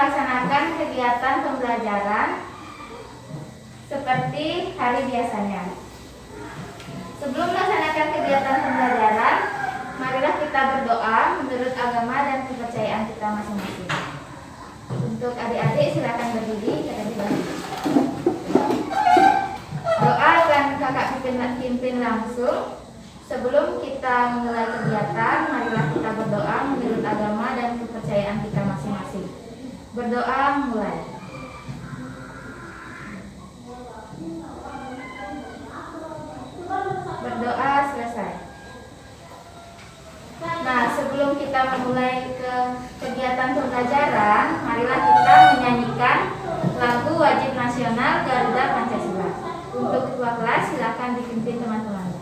melaksanakan kegiatan pembelajaran seperti hari biasanya. Sebelum melaksanakan kegiatan pembelajaran, marilah kita berdoa menurut agama dan kepercayaan kita masing-masing. Untuk adik-adik silakan berdiri terlebih dahulu. Doa akan kakak pimpin langsung. Sebelum kita memulai kegiatan, marilah kita berdoa menurut agama dan kepercayaan kita masing-masing. Berdoa mulai. Berdoa selesai. Nah, sebelum kita memulai ke kegiatan pembelajaran, marilah kita menyanyikan lagu wajib nasional Garuda Pancasila. Untuk ketua kelas silakan dipimpin teman-teman.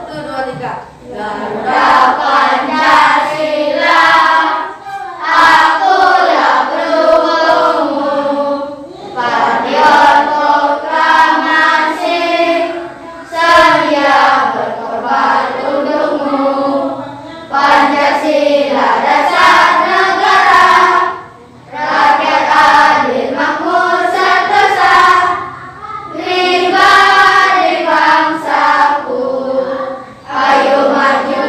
1, 2, 3. Garuda Pancasila, aku yang berhubungmu, patriot proklamasi, sedia berkorban untukmu. Pancasila dasar negara, rakyat adil makmur sentosa, pribadi bangsaku. Ayo maju,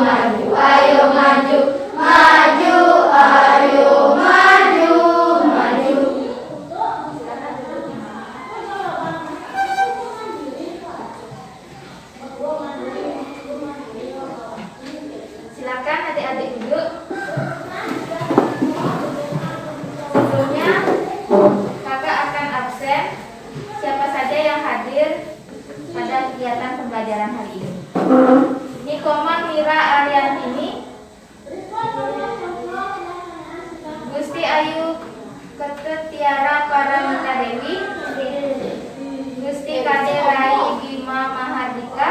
maju, ayo maju, maju, ayo maju, maju. Silakan adik-adik duduk. Sebelumnya, kakak akan absen siapa saja yang hadir pada kegiatan pembelajaran hari ini. Nikoman Mira Ariantini, Gusti Ayu Ketetiara Paramita Dewi, Gusti Kade Rai Bima Mahardika,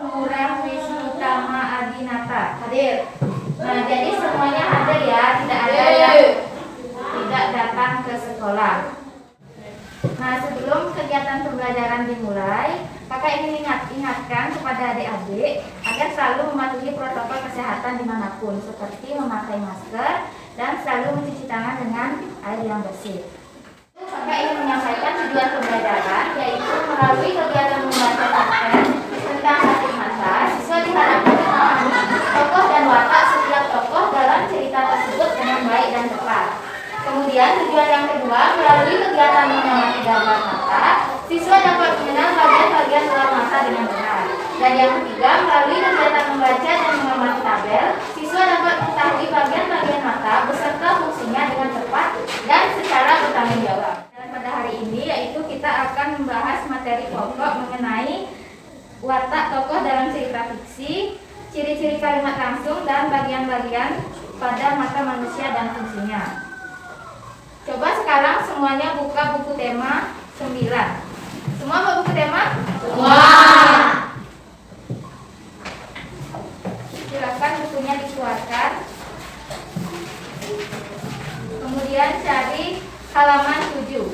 Murah Wisnutama Adinata hadir. Nah, jadi semuanya hadir ya, tidak ada yang tidak datang ke sekolah. Nah, sebelum kegiatan pembelajaran dimulai, kakak ingin ingatkan kepada adik-adik agar selalu mematuhi protokol kesehatan dimanapun, seperti memakai masker dan selalu mencuci tangan dengan air yang bersih. Kakak ingin menyampaikan tujuan pembelajaran, yaitu melalui kegiatan membaca cerpen tentang sakit mata, siswa diharapkan memahami tokoh dan watak setiap tokoh dalam cerita tersebut dengan baik dan tepat. Kemudian tujuan yang kedua, melalui kegiatan mengamati gambar mata, siswa dapat mengenal bagian-bagian luar mata dengan benar. Dan yang ketiga, melalui kegiatan membaca dan mengamati tabel, siswa dapat mengetahui bagian-bagian mata beserta fungsinya dengan tepat dan secara bertanggung jawab. Dan pada hari ini, yaitu kita akan membahas materi pokok mengenai watak tokoh dalam cerita fiksi, ciri-ciri kalimat langsung, dan bagian-bagian pada mata manusia dan fungsinya. Coba sekarang semuanya buka buku tema 9. Semua bawa buku tema? Semua. Silakan bukunya dikeluarkan. Kemudian cari halaman 7.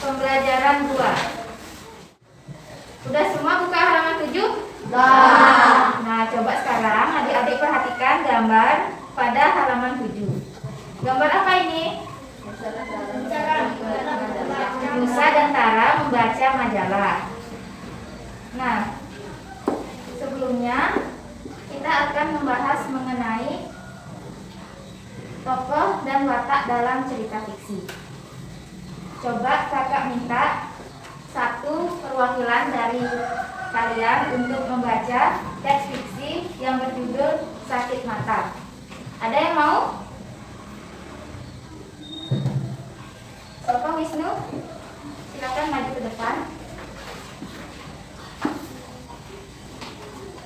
Pembelajaran 2. Udah semua buka halaman 7? Nah, coba sekarang adik-adik perhatikan gambar pada halaman 7. Gambar apa ini? Musa dan Tara membaca majalah. Nah, sebelumnya kita akan membahas mengenai tokoh dan watak dalam cerita fiksi. Coba kakak minta satu perwakilan dari kalian untuk membaca teks fiksi yang berjudul Sakit Mata. Ada yang mau? Bapak Wisnu, silakan maju ke depan.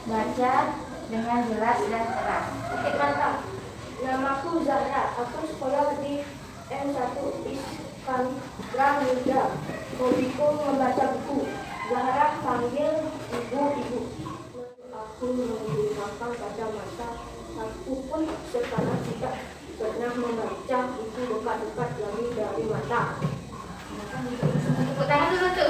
Baca dengan jelas dan terang. Sakit mata. Namaku Zahra. Aku sekolah di M1 Iskandar Muda. Hobiku membaca buku. Zahra panggil ibu-ibu. Aku menggunakan kacamata. Aku pun sekarang tidak pernah membaca buku dekat-dekat lagi dari mata. Tepuk tangan dulu untuk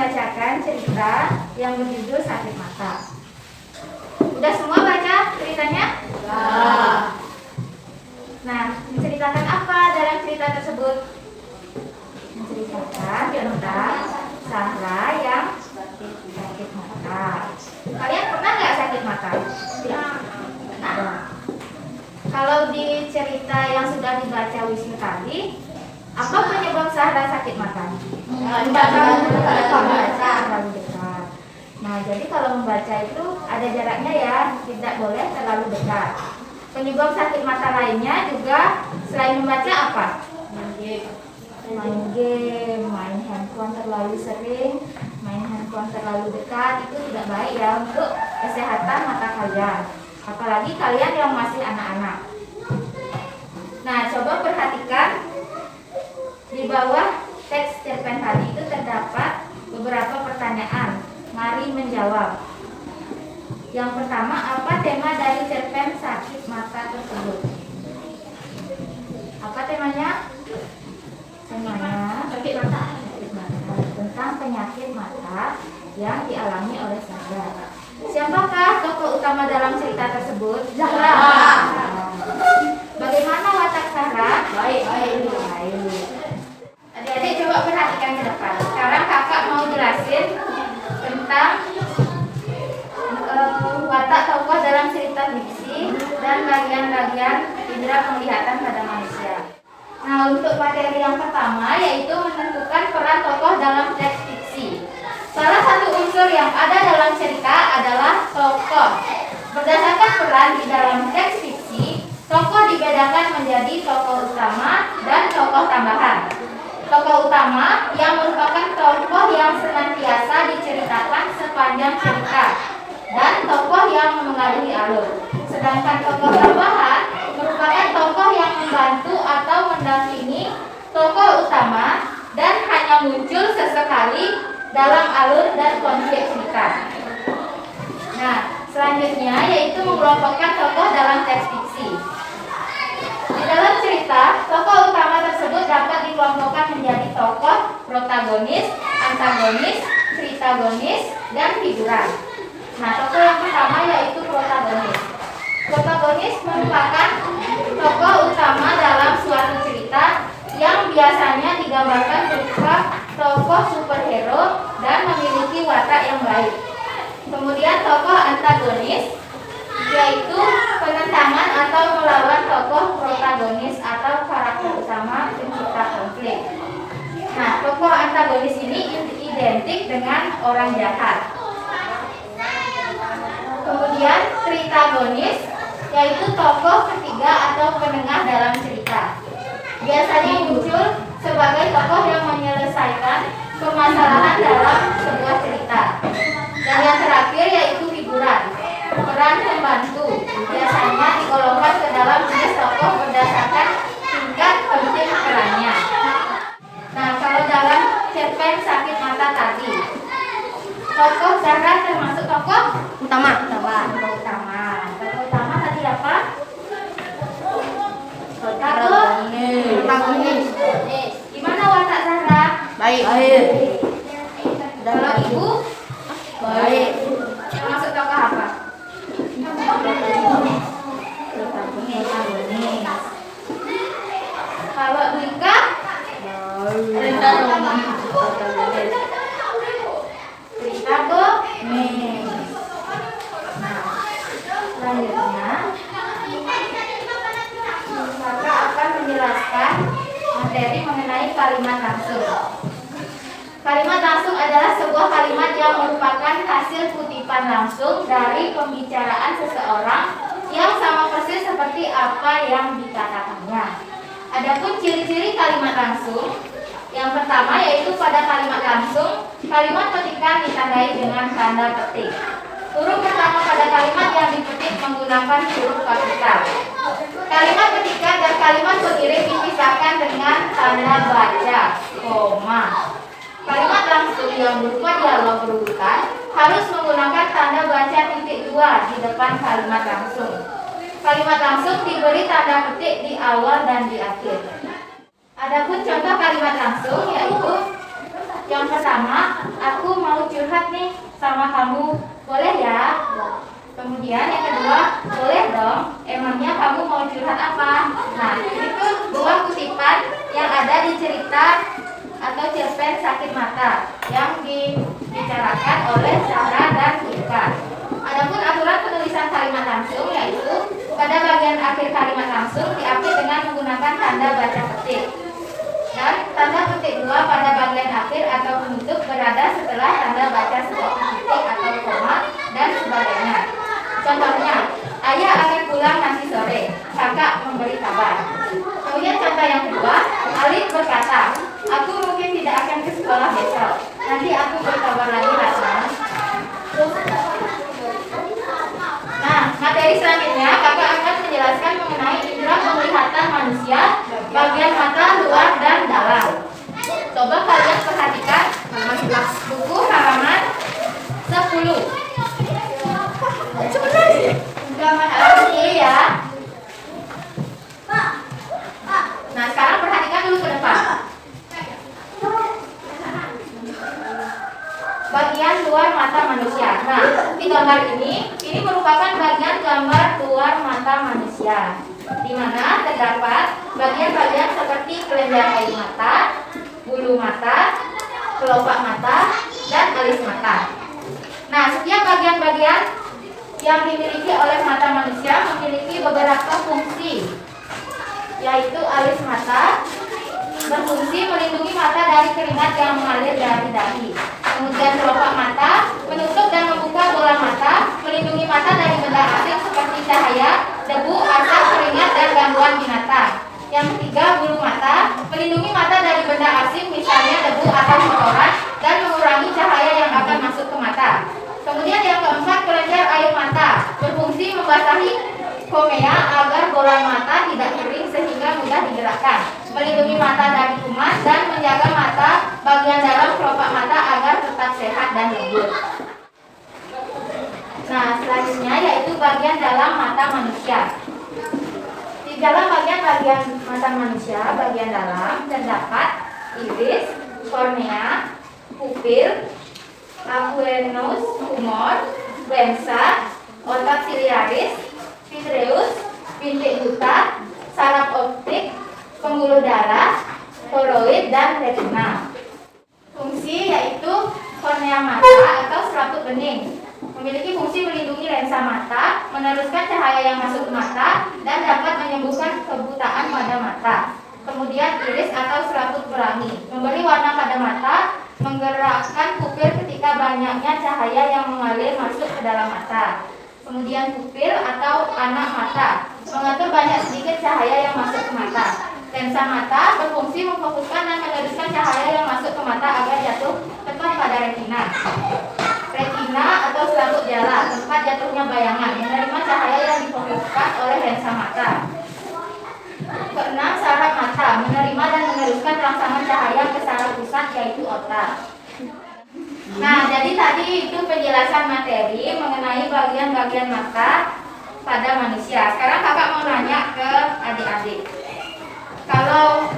membacakan cerita yang berjudul Sakit Mata. Udah semua baca ceritanya? Nah, menceritakan apa dalam cerita tersebut? Menceritakan tentang Sarah yang sakit mata. Kalian pernah nggak sakit mata? Pernah. Kalau di cerita yang sudah dibaca Wisnu tadi, apa penyebab Sarah sakit mata? Terlalu dekat. Nah, jadi kalau membaca itu ada jaraknya ya, tidak boleh terlalu dekat. Penyebab sakit mata lainnya juga selain membaca apa? Main game, main handphone terlalu sering, main handphone terlalu dekat, itu tidak baik ya untuk kesehatan mata kalian. Apalagi kalian yang masih anak-anak. Nah, coba perhatikan di bawah teks cerpen tadi itu terdapat beberapa pertanyaan. Mari menjawab. Yang pertama, apa tema dari cerpen Sakit Mata tersebut? Apa temanya? Temanya sakit mata. Tentang penyakit mata yang dialami oleh Sarah. Siapakah tokoh utama dalam cerita tersebut? Zahra. Bagaimana watak Sarah? Baik. Adik-adik coba perhatikan ke depan. Sekarang kakak mau jelasin tentang watak tokoh dalam cerita fiksi dan bagian-bagian indera penglihatan pada manusia. Nah, untuk materi yang pertama yaitu menentukan peran tokoh dalam teks fiksi. Salah satu unsur yang ada dalam cerita adalah tokoh. Berdasarkan peran di dalam teks fiksi, tokoh dibedakan menjadi tokoh utama dan tokoh tambahan. Tokoh utama yang merupakan tokoh yang senantiasa diceritakan sepanjang cerita dan tokoh yang memengaruhi alur. Sedangkan tokoh tambahan merupakan tokoh yang membantu atau mendampingi tokoh utama dan hanya muncul sesekali dalam alur dan konflik cerita. Nah, selanjutnya yaitu mengelompokkan tokoh dalam teks fiksi. Di dalam cerita, tokoh utama tersebut dapat dikelompokkan menjadi tokoh protagonis, antagonis, tritagonis, dan figuran. Nah, tokoh yang pertama yaitu protagonis. Protagonis merupakan tokoh utama dalam suatu cerita yang biasanya digambarkan berupa tokoh superhero dan memiliki watak yang baik. Kemudian tokoh antagonis yaitu penentangan atau melawan tokoh protagonis atau karakter utama pencipta konflik. Nah, tokoh antagonis ini identik dengan orang jahat. Kemudian tritagonis yaitu tokoh ketiga atau penengah dalam cerita. Biasanya muncul sebagai tokoh yang menyelesaikan permasalahan dalam sebuah cerita. Dan yang terakhir yaitu figuran, peran pembantu. Biasanya digolongkan ke dalam jenis tokoh berdasarkan tingkat penting perannya. Nah, kalau dalam cerpen Sakit Mata tadi, tokoh Sarah termasuk tokoh utama. Tokoh utama tadi apa? Protagonis. Gimana watak Sarah? Baik. Kalau ibu? Baik. Termasuk tokoh apa? Protagonis. Kalau Dwika? Tritagonis. Selanjutnya, kakak akan menjelaskan materi mengenai kalimat langsung. Kalimat langsung adalah sebuah kalimat yang merupakan hasil kutipan langsung dari pembicaraan seseorang yang sama persis seperti apa yang dikatakannya. Adapun ciri-ciri kalimat langsung, yang pertama yaitu pada kalimat langsung, kalimat petikan ditandai dengan tanda petik. Huruf pertama pada kalimat yang dipetik menggunakan huruf kapital. Kalimat petikan dan kalimat pengiring dipisahkan dengan tanda baca, koma. Kalimat langsung yang berupa dialog berurutan harus menggunakan tanda baca titik 2 di depan kalimat langsung. Kalimat langsung diberi tanda petik di awal dan di akhir. Adapun contoh kalimat langsung yaitu Yang pertama, aku mau curhat nih sama kamu. Boleh ya? Kemudian yang kedua, boleh dong. Emangnya kamu mau curhat apa? Nah, itu dua kutipan yang ada di cerita atau cerpen Sakit Mata yang dibicarakan oleh Sarah dan Ika. Adapun aturan penulisan kalimat langsung yaitu pada bagian akhir kalimat langsung diapit dengan menggunakan tanda baca petik. Dan tanda petik dua pada bagian akhir atau penutup berada setelah tanda baca seperti titik atau koma dan sebagainya. Contohnya, ayah akan pulang nanti sore, kakak memberi kabar. Kemudian contoh yang kedua, Alif berkata, aku mungkin tidak akan ke sekolah besok. Nanti aku berkabar lagi lah. Nah, materi selanjutnya kakak akan menjelaskan mengenai indera penglihatan manusia, bagian mata luar dan dalam. Coba kalian perhatikan buku halaman 10. Halaman 10 ya. Nah, sekarang perhatikan dulu ke depan. Bagian luar mata manusia. Nah, di gambar ini merupakan bagian gambar luar mata manusia, di mana terdapat bagian-bagian seperti kelenjar air mata, bulu mata, kelopak mata, dan alis mata. Nah, setiap bagian-bagian yang dimiliki oleh mata manusia memiliki beberapa fungsi, yaitu alis mata berfungsi melindungi mata dari keringat yang mengalir dari dahi. Kemudian kelopak mata menutup dan membuka bola mata, melindungi mata dari benda asing seperti cahaya, debu, asap, keringat, dan gangguan binatang. Yang ketiga, bulu mata melindungi mata dari benda asing, misalnya debu atau kotoran, dan mengurangi cahaya yang akan masuk ke mata. Kemudian yang keempat, kelenjar air mata berfungsi membasahi kornea agar bola mata tidak kering sehingga mudah digerakkan, melindungi mata dari kuman, dan menjaga mata bagian dalam kelopak mata agar tetap sehat dan lembut. Nah, selanjutnya yaitu bagian dalam mata manusia. Di dalam bagian mata manusia, bagian dalam terdapat iris, kornea, pupil, aqueous humor, lensa, otak siliaris, vitreus, bintik buta, saraf optik, pembuluh darah, koroid, dan retina. Fungsi yaitu kornea mata atau selaput bening memiliki fungsi melindungi lensa mata, meneruskan cahaya yang masuk ke mata, dan dapat menyembuhkan kebutaan pada mata. Kemudian iris atau selaput pelangi memberi warna pada mata, menggerakkan pupil ketika banyaknya cahaya yang mengalir masuk ke dalam mata. Kemudian pupil atau anak mata mengatur banyak sedikit cahaya yang masuk ke mata. Lensa mata berfungsi memfokuskan dan meneruskan cahaya yang masuk ke mata agar jatuh tepat pada retina. Retina atau selaput jala, tempat jatuhnya bayangan, menerima cahaya yang difokuskan oleh lensa mata. Keenam, saraf mata menerima dan meneruskan rangsangan cahaya ke saraf pusat yaitu otak. Nah, jadi tadi itu penjelasan materi mengenai bagian-bagian mata pada manusia. Sekarang kakak mau nanya ke adik-adik. Kalau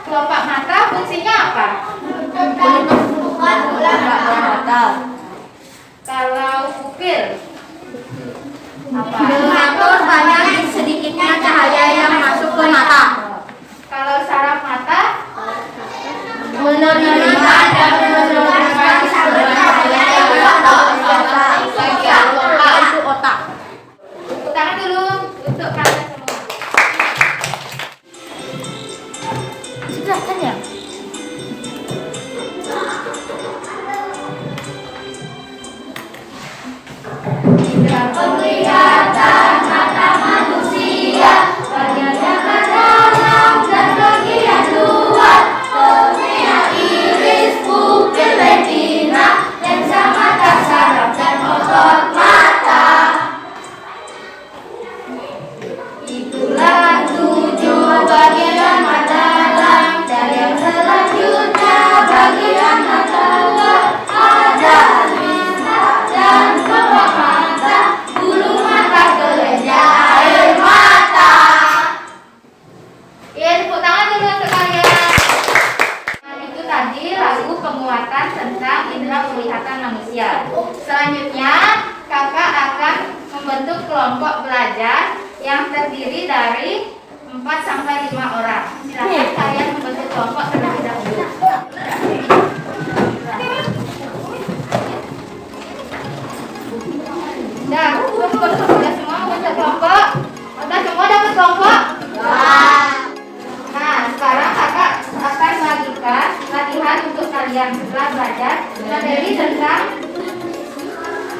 kelopak mata fungsinya apa? Bukan bola mata. Kalau pupil apa? Mengatur banyak sedikitnya cahaya yang masuk ke mata. Kalau saraf mata Menerima dan meneruskan cahaya yang masuk ke bagian otak itu otak. tepuk tangan dulu untuk kalian semua. Sudah kan ya? Penglihatan mata manusia bagian yang ada penglihatan manusia. Selanjutnya, kakak akan membentuk kelompok belajar yang terdiri dari 4 sampai 5 orang. Silakan kalian membentuk kelompok terlebih dahulu. Sudah semua membentuk kelompok? Sudah semua dapat kelompok? Nah, sekarang kakak akan melanjutkan latihan untuk kalian setelah belajar materi tentang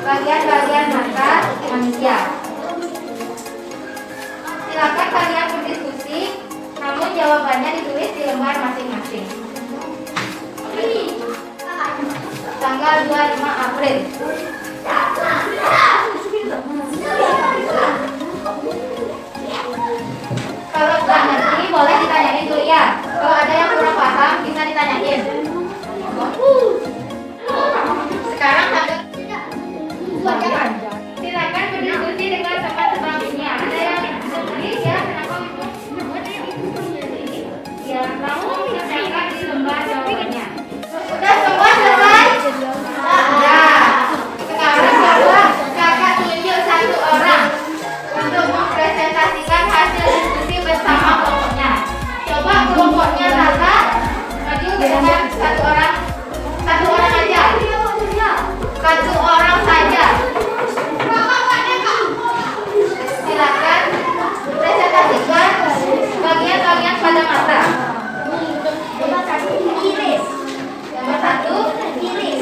bagian-bagian mata manusia. Silakan kalian berdiskusi, namun jawabannya ditulis di lembar masing-masing. Tanggal 25 April. Kalau nggak ngerti boleh ditanyain dulu ya. Kalau ada yang kurang paham bisa ditanyain. Sekarang silakan berdiskusi dengan teman-teman ini. Ada yang berdiri ya? Ya, kamu kerjakan di lembar jawabannya. Udah semua selesai? Nah, sekarang coba kakak tunjuk satu orang untuk mempresentasikan hasil diskusi bersama kelompoknya. Coba kelompoknya Tata maju dengan satu orang aja. Satu orang saja. Silakan presentasikan bagian-bagian pada mata. Nomor 1 iris. Nomor 1 iris.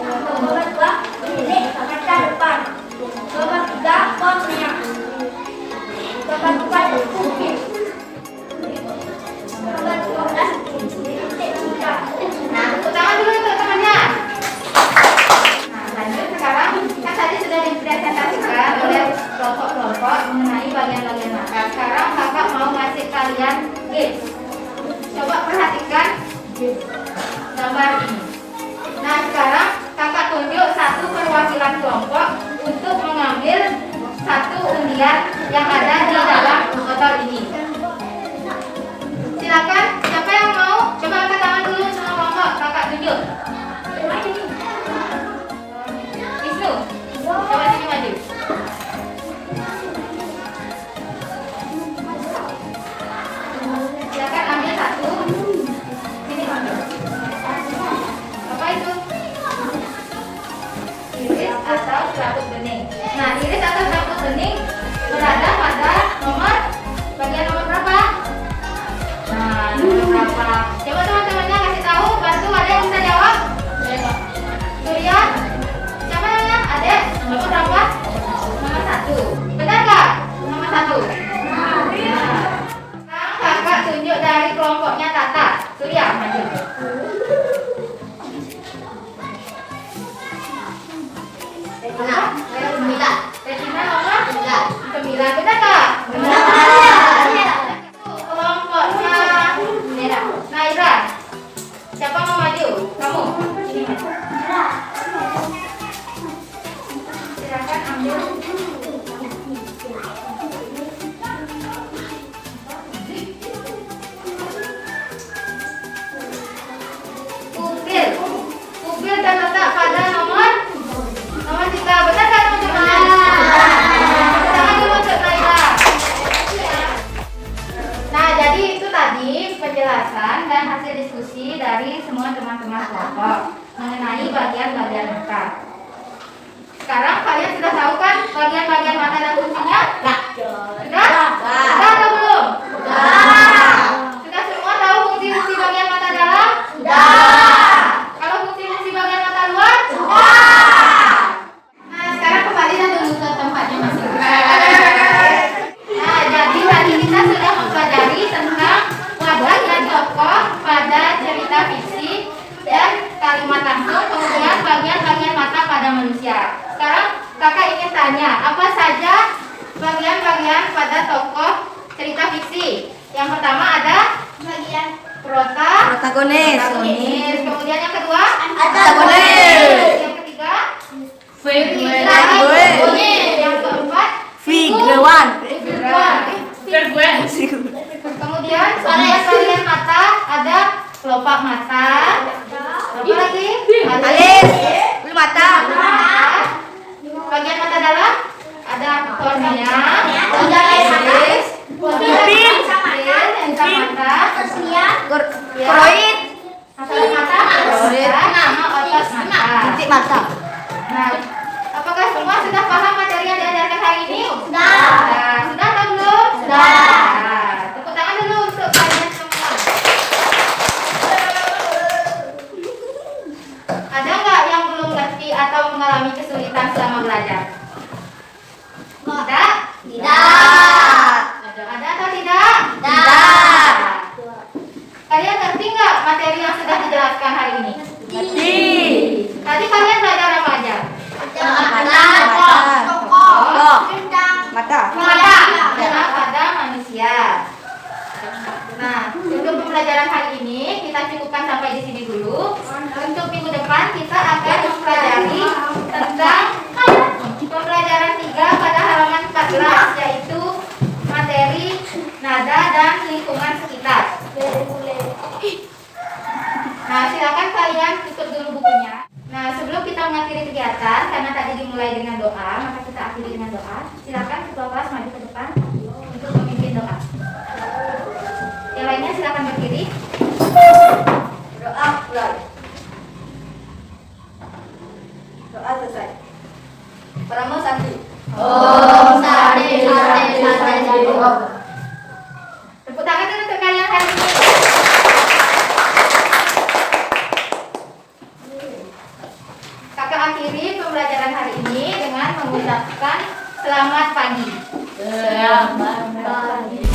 Nomor 2 iris kaca depan. Nomor 3 kornea. Nomor 4 kuping. Nomor 12 titik tiga. Nah, tepuk tangan dulu untuk temannya. Nah, lanjut sekarang kan tadi sudah dipresentasikan oleh kelompok-kelompok mengenai bagian-bagian mata. Sekarang kakak mau ngasih kalian games. Coba perhatikan gambar ini. Nah, sekarang kakak tunjuk satu perwakilan kelompok untuk mengambil satu undian yang ada di dalam botol ini. Silakan, siapa yang mau? Coba angkat tangan dulu semua kelompok, kakak tunjuk. Wisnu, coba sini maju. Silakan ambil satu. Sini ambil. Apa itu? Iris atau selaput bening. Nah, iris atau selaput bening berada pada bagian nomor berapa? Nah, nomor berapa? Coba teman-temannya kasih tahu, bantu. Ada yang bisa jawab? Surya? Siapa namanya? Adek? Nomor berapa? Nomor 1. Benar nggak? Nomor 1. Nah, sekarang kakak tunjuk dari kelompoknya Tata. Surya, maju. Retina nomor 9. Benar nggak? Benar. Kelompoknya merah. Naira. Siapa mau maju? Kamu. Sini maju. Silakan ambil. Pupil terletak pada nomor 3. Benar kan teman-teman? Tangan dulu untuk Naira. Nah, jadi itu tadi penjelasan dan hasil diskusi dari semua teman-teman kelompok mengenai bagian-bagian mata. Sekarang kalian sudah tahu kan bagian-bagian mata dan fungsinya? Sudah? Sudah atau belum? Sudah semua tahu fungsi-fungsi bagian mata dalam? Kalau fungsi-fungsi bagian mata luar? Nah, sekarang kembali dan dulu ke tempatnya masing-masing. Nah, jadi tadi kita sudah mempelajari tentang wajah tokoh pada cerita fiksi dan kalimat langsung, kemudian bagian-bagian mata pada manusia. Sekarang kakak ingin tanya, apa saja bagian-bagian pada tokoh cerita fiksi? Yang pertama ada bagian protagonis. Kemudian yang kedua antagonis. Yang ketiga figuran. Yang keempat figuran. Kemudian bagian mata ada kelopak mata. Apa lagi? Alis. mata. Bagian mata dalam ada kornea, Iris, pupil, lensa mata, koroid, masalah mata, nama otot mata. titik mata. Nah, apakah semua sudah paham materi yang diajarkan hari ini? Sudah. Sudah atau belum? Sudah. Nah, tepuk tangan dulu untuk kalian semua. Ada nggak yang belum ngerti atau mengalami kesulitan selama belajar? Tidak? Tidak. Ada atau tidak? Tidak. Kalian ngerti nggak materi yang sudah dijelaskan hari ini? Ngerti. Tadi kalian belajar apa aja? Mata. Mata pada manusia. Nah, untuk pembelajaran hari ini kita cukupkan sampai di sini dulu. Untuk minggu depan kita akan mempelajari tentang pembelajaran 3 pada halaman 14, yaitu materi nada dan lingkungan sekitar. Nah, silakan kalian tutup dulu bukunya. Nah, sebelum kita mengakhiri kegiatan, karena tadi dimulai dengan doa, maka kita akhiri dengan doa. Silakan ketua kelas maju ke depan untuk memimpin doa. Yang lainnya silakan berdiri. Doa mulai. Doa selesai. Pertama Santi. Om Santi Santi Santi Om. Tepuk tangan dulu untuk kalian hari ini. Kakak akhiri pembelajaran hari ini dengan mengucapkan selamat pagi. Selamat pagi.